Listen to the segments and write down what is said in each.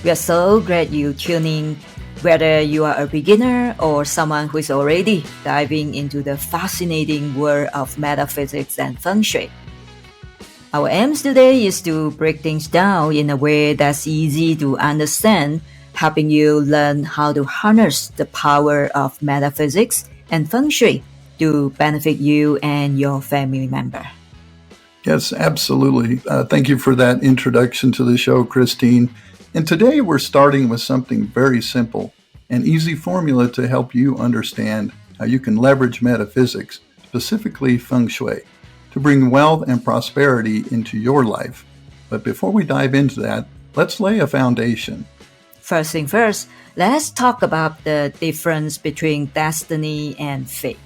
We are so glad you tune in, whether you are a beginner or someone who is already diving into the fascinating world of metaphysics and Feng Shui. Our aim today is to break things down in a way that's easy to understand, helping you learn how to harness the power of metaphysics and Feng Shui to benefit you and your family member. Yes, absolutely. Thank you for that introduction to the show, Christine. And today we're starting with something very simple, an easy formula to help you understand how you can leverage metaphysics, specifically Feng Shui, to bring wealth and prosperity into your life. But before we dive into that, let's lay a foundation. First thing first, let's talk about the difference between destiny and fate.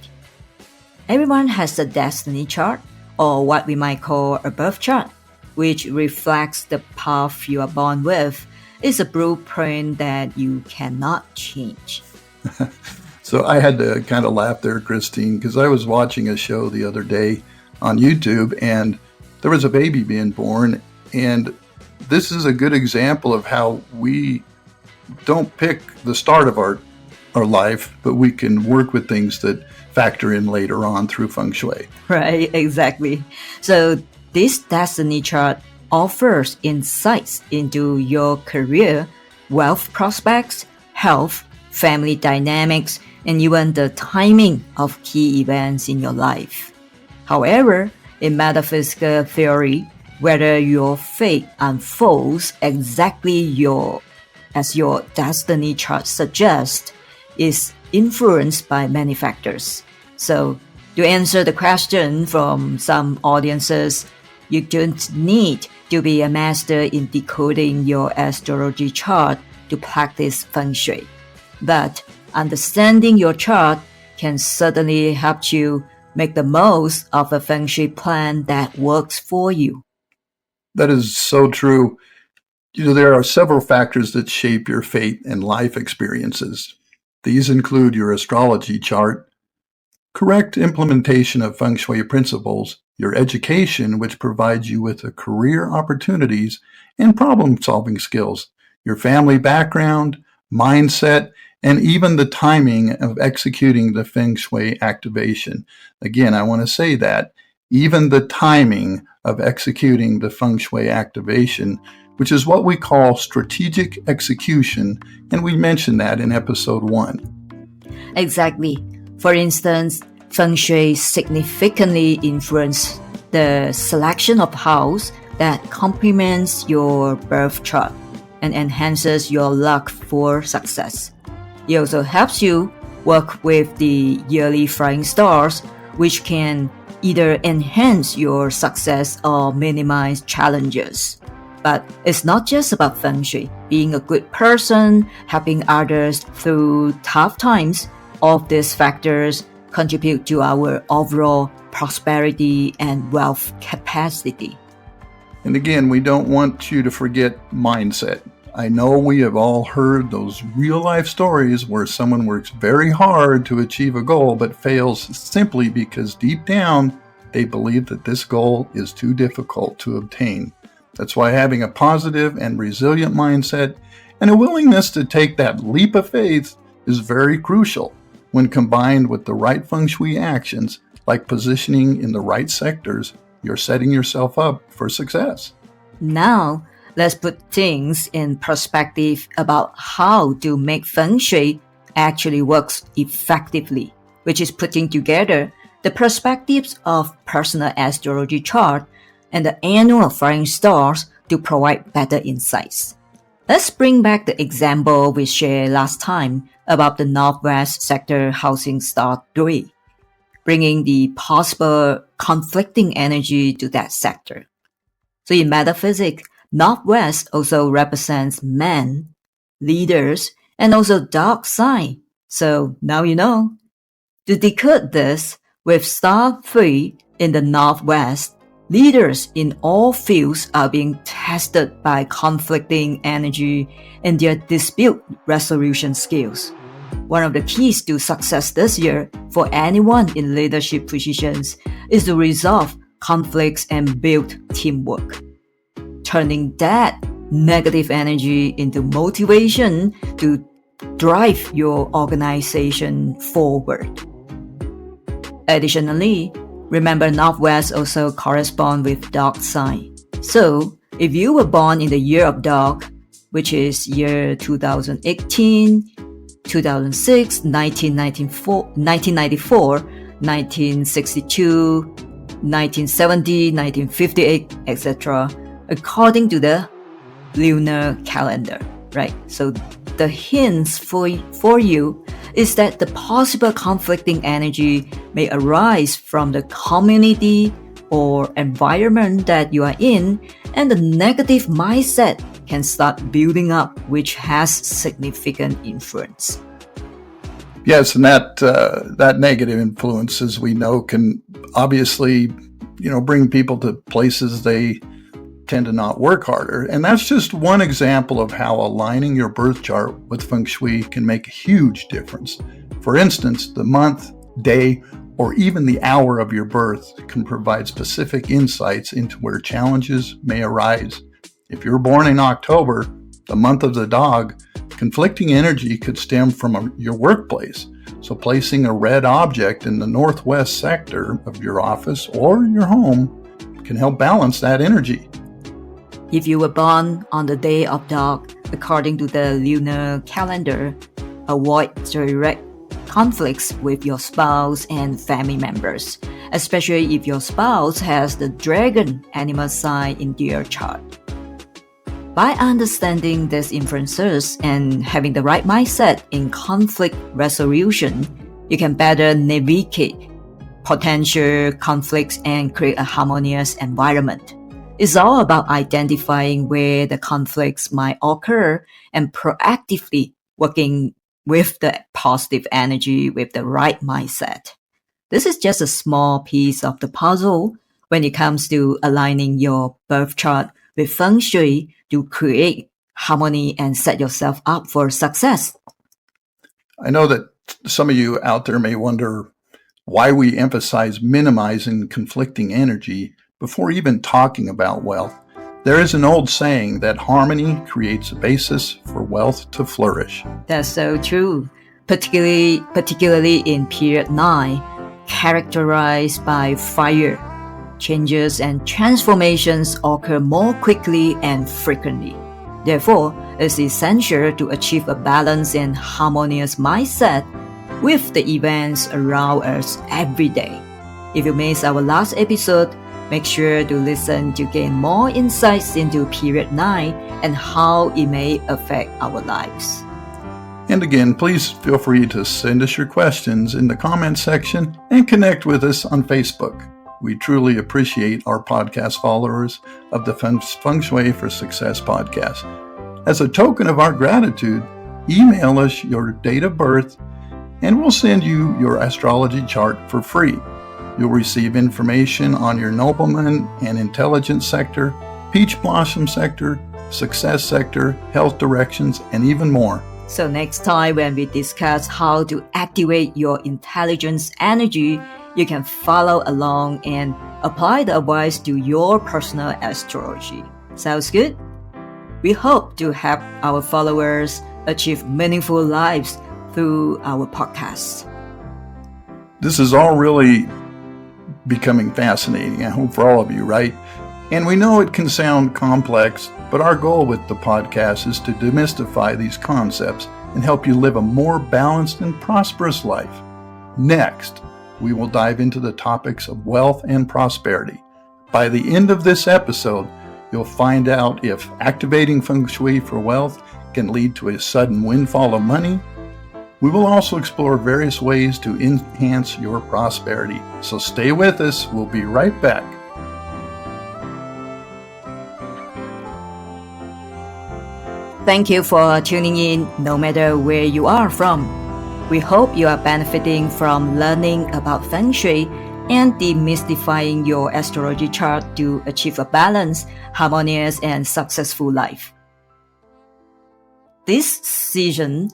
Everyone has a destiny chart, or what we might call a birth chart, which reflects the path you are born with. It's a blueprint that you cannot change. So I had to kind of laugh there, Christine, because I was watching a show the other day on YouTube, and there was a baby being born, and this is a good example of how we don't pick the start of our life, but we can work with things that factor in later on through Feng Shui. Right, exactly. So this destiny chart offers insights into your career, wealth prospects, health, family dynamics, and even the timing of key events in your life. However, in metaphysical theory, whether your fate unfolds exactly as your destiny chart suggests is influenced by many factors. So, to answer the question from some audiences, you don't need to be a master in decoding your astrology chart to practice Feng Shui. But understanding your chart can certainly help you make the most of a Feng Shui plan that works for you. That is so true. There are several factors that shape your fate and life experiences. These include your astrology chart, correct implementation of Feng Shui principles, your education, which provides you with career opportunities and problem-solving skills, your family background, mindset, and even the timing of executing the Feng Shui activation. Again, I want to say that, even the timing of executing the Feng Shui activation, which is what we call strategic execution, and we mentioned that in episode 1. Exactly. For instance, Feng Shui significantly influences the selection of house that complements your birth chart and enhances your luck for success. It also helps you work with the yearly flying stars, which can either enhance your success or minimize challenges. But it's not just about Feng Shui. Being a good person, helping others through tough times, all of these factors contribute to our overall prosperity and wealth capacity. And again, we don't want you to forget mindset. I know we have all heard those real-life stories where someone works very hard to achieve a goal but fails simply because deep down they believe that this goal is too difficult to obtain. That's why having a positive and resilient mindset and a willingness to take that leap of faith is very crucial when combined with the right Feng Shui actions like positioning in the right sectors. You're setting yourself up for success. Now, let's put things in perspective about how to make Feng Shui actually works effectively, which is putting together the perspectives of personal astrology chart and the annual flying stars to provide better insights. Let's bring back the example we shared last time about the Northwest Sector Housing Star 3, bringing the possible conflicting energy to that sector. So in metaphysics, Northwest also represents men, leaders, and also dark side. So now you know. To decode this, with Star 3 in the Northwest, leaders in all fields are being tested by conflicting energy and their dispute resolution skills. One of the keys to success this year for anyone in leadership positions is to resolve conflicts and build teamwork. Turning that negative energy into motivation to drive your organization forward. Additionally, remember Northwest also corresponds with dog sign. So, if you were born in the year of dog, which is year 2018, 2006, 1994, 1962, 1970, 1958, etc., according to the lunar calendar, right? So the hints for you is that the possible conflicting energy may arise from the community or environment that you are in, and the negative mindset can start building up, which has significant influence. Yes, and that negative influence, as we know, can obviously, bring people to places they tend to not work harder. And that's just one example of how aligning your birth chart with Feng Shui can make a huge difference. For instance, the month, day, or even the hour of your birth can provide specific insights into where challenges may arise. If you're born in October, the month of the dog, conflicting energy could stem from your workplace. So placing a red object in the northwest sector of your office or your home can help balance that energy. If you were born on the day of dog, according to the lunar calendar, avoid direct conflicts with your spouse and family members, especially if your spouse has the dragon animal sign in their chart. By understanding these influences and having the right mindset in conflict resolution, you can better navigate potential conflicts and create a harmonious environment. It's all about identifying where the conflicts might occur and proactively working with the positive energy with the right mindset. This is just a small piece of the puzzle when it comes to aligning your birth chart with Feng Shui to create harmony and set yourself up for success. I know that some of you out there may wonder why we emphasize minimizing conflicting energy before even talking about wealth. There is an old saying that harmony creates a basis for wealth to flourish. That's so true, particularly in period 9, characterized by fire. Changes and transformations occur more quickly and frequently. Therefore, it's essential to achieve a balanced and harmonious mindset with the events around us every day. If you missed our last episode, make sure to listen to gain more insights into period 9 and how it may affect our lives. And again, please feel free to send us your questions in the comments section and connect with us on Facebook. We truly appreciate our podcast followers of the Feng Shui for Success podcast. As a token of our gratitude, email us your date of birth and we'll send you your astrology chart for free. You'll receive information on your nobleman and intelligence sector, peach blossom sector, success sector, health directions, and even more. So next time when we discuss how to activate your intelligence energy, you can follow along and apply the advice to your personal astrology. Sounds good? We hope to help our followers achieve meaningful lives through our podcast. This is all really becoming fascinating, I hope, for all of you, right? And we know it can sound complex, but our goal with the podcast is to demystify these concepts and help you live a more balanced and prosperous life. Next, we will dive into the topics of wealth and prosperity. By the end of this episode, you'll find out if activating Feng Shui for wealth can lead to a sudden windfall of money. We will also explore various ways to enhance your prosperity. So stay with us. We'll be right back. Thank you for tuning in, no matter where you are from. We hope you are benefiting from learning about Feng Shui and demystifying your astrology chart to achieve a balanced, harmonious, and successful life. This season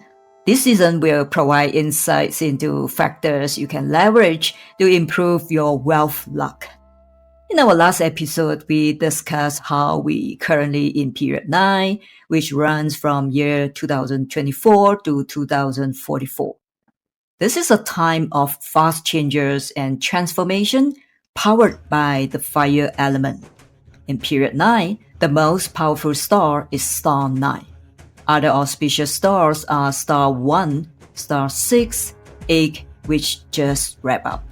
will provide insights into factors you can leverage to improve your wealth luck. In our last episode, we discussed how we currently in period 9, which runs from year 2024 to 2044. This is a time of fast changes and transformation powered by the fire element. In period 9, the most powerful star is star 9. Other auspicious stars are star 1, star 6, 8, which just wrap up.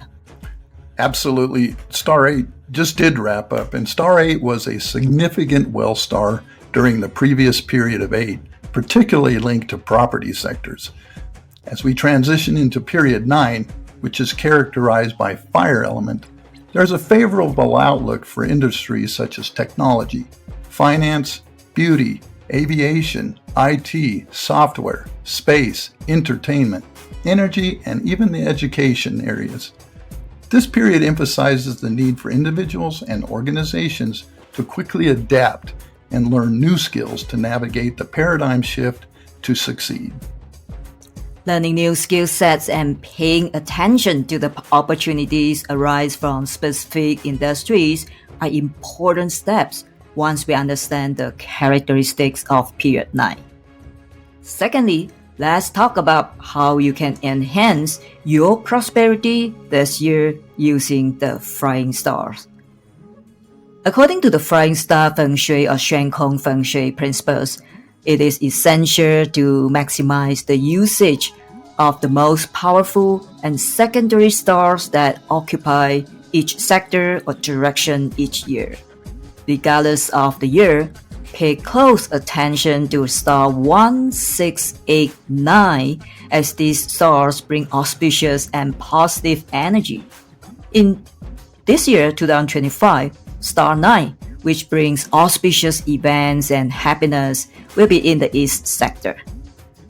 Absolutely. Star 8 just did wrap up, and Star 8 was a significant well star during the previous period of 8, particularly linked to property sectors. As we transition into period 9, which is characterized by fire element, there's a favorable outlook for industries such as technology, finance, beauty, aviation, IT, software, space, entertainment, energy, and even the education areas. This period emphasizes the need for individuals and organizations to quickly adapt and learn new skills to navigate the paradigm shift to succeed. Learning new skill sets and paying attention to the opportunities arise from specific industries are important steps once we understand the characteristics of period 9. Secondly, let's talk about how you can enhance your prosperity this year using the flying stars. According to the flying star Feng Shui or Shen Kong Feng Shui principles, it is essential to maximize the usage of the most powerful and secondary stars that occupy each sector or direction each year. Regardless of the year, pay close attention to star 1, 6, 8, 9 as these stars bring auspicious and positive energy. In this year, 2025, star 9, which brings auspicious events and happiness, will be in the East sector.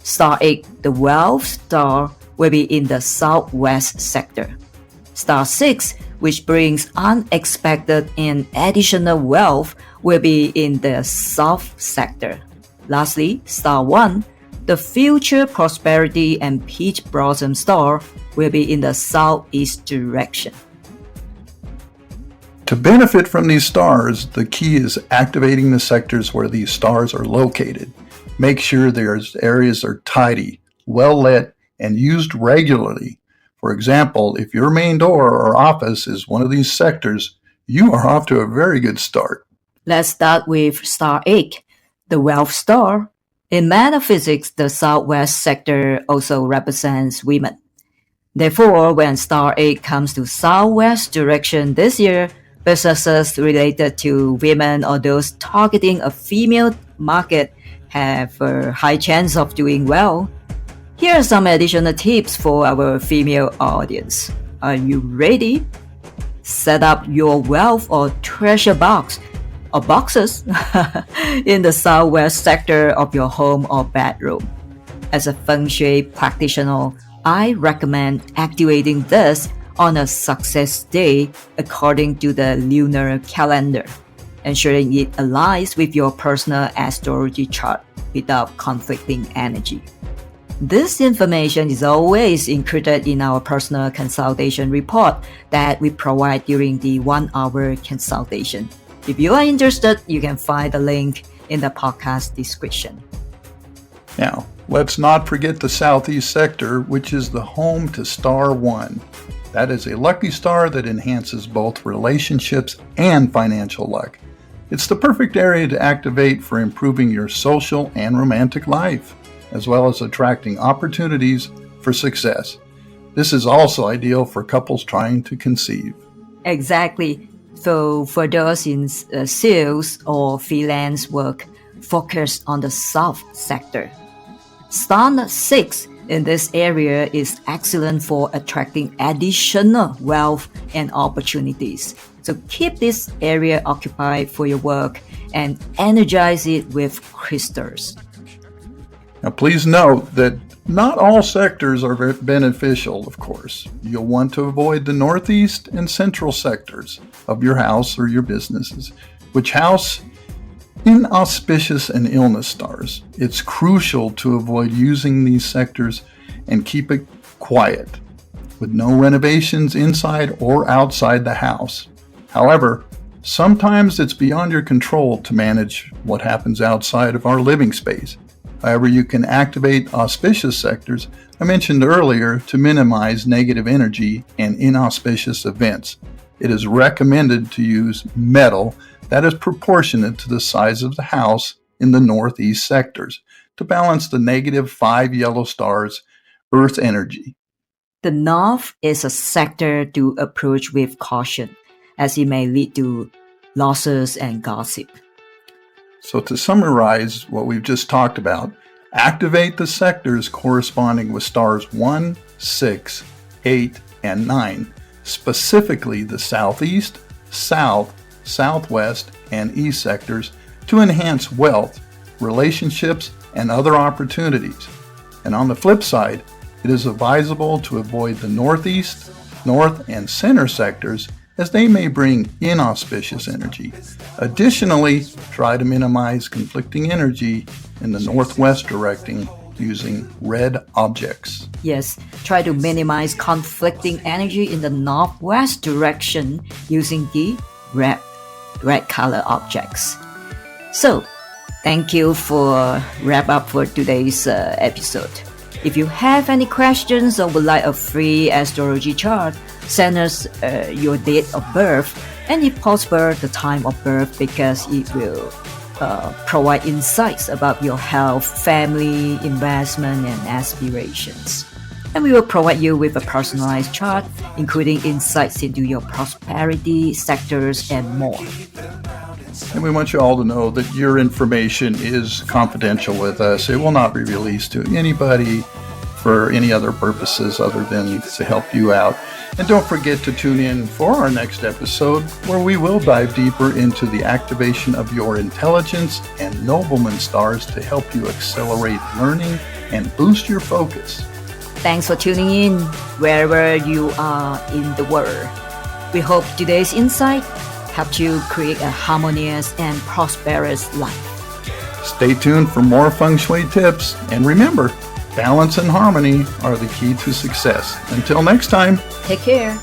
Star 8, the wealth star, will be in the Southwest sector. Star 6, which brings unexpected and additional wealth, will be in the South sector. Lastly, star 1, the future prosperity and peach blossom star, will be in the Southeast direction. To benefit from these stars, the key is activating the sectors where these stars are located. Make sure their areas are tidy, well lit, and used regularly. For example, if your main door or office is one of these sectors, you are off to a very good start. Let's start with star 8, the wealth star. In metaphysics, the Southwest sector also represents women. Therefore, when star 8 comes to Southwest direction this year, businesses related to women or those targeting a female market have a high chance of doing well. Here are some additional tips for our female audience. Are you ready? Set up your wealth or treasure box or boxes in the Southwest sector of your home or bedroom. As a Feng Shui practitioner, I recommend activating this on a success day according to the lunar calendar, ensuring it aligns with your personal astrology chart without conflicting energy. This information is always included in our personal consultation report that we provide during the 1-hour consultation. If you are interested, you can find the link in the podcast description. Now, let's not forget the Southeast sector, which is the home to star 1. That is a lucky star that enhances both relationships and financial luck. It's the perfect area to activate for improving your social and romantic life, as well as attracting opportunities for success. This is also ideal for couples trying to conceive. Exactly. So for those in sales or freelance work, focus on the South sector. Star 6 in this area is excellent for attracting additional wealth and opportunities. So keep this area occupied for your work and energize it with crystals. Now, please note that not all sectors are beneficial, of course. You'll want to avoid the northeast and central sectors of your house or your businesses, which house inauspicious and illness stars. It's crucial to avoid using these sectors and keep it quiet, with no renovations inside or outside the house. However, Sometimes it's beyond your control to manage what happens outside of our living space. However, you can activate auspicious sectors I mentioned earlier to minimize negative energy and inauspicious events. It is recommended to use metal that is proportionate to the size of the house in the northeast sectors to balance the negative 5 yellow stars Earth energy. The north is a sector to approach with caution, as it may lead to losses and gossip. So to summarize what we've just talked about, activate the sectors corresponding with stars 1, 6, 8, and 9, specifically the southeast, south, southwest, and east sectors to enhance wealth, relationships, and other opportunities. And on the flip side, it is advisable to avoid the northeast, north, and center sectors as they may bring inauspicious energy. Additionally, try to minimize conflicting energy in the northwest direction using red objects. Yes, try to minimize conflicting energy in the northwest direction using the red color objects. So, thank you for wrap up for today's episode. If you have any questions or would like a free astrology chart, send us your date of birth and if possible the time of birth, because it will provide insights about your health, family, investment, and aspirations. And we will provide you with a personalized chart, including insights into your prosperity, sectors, and more. And we want you all to know that your information is confidential with us. It will not be released to anybody for any other purposes other than to help you out. And don't forget to tune in for our next episode, where we will dive deeper into the activation of your intelligence and nobleman stars to help you accelerate learning and boost your focus. Thanks for tuning in wherever you are in the world. We hope today's insight helped you create a harmonious and prosperous life. Stay tuned for more Feng Shui tips, and remember, balance and harmony are the key to success. Until next time. Take care.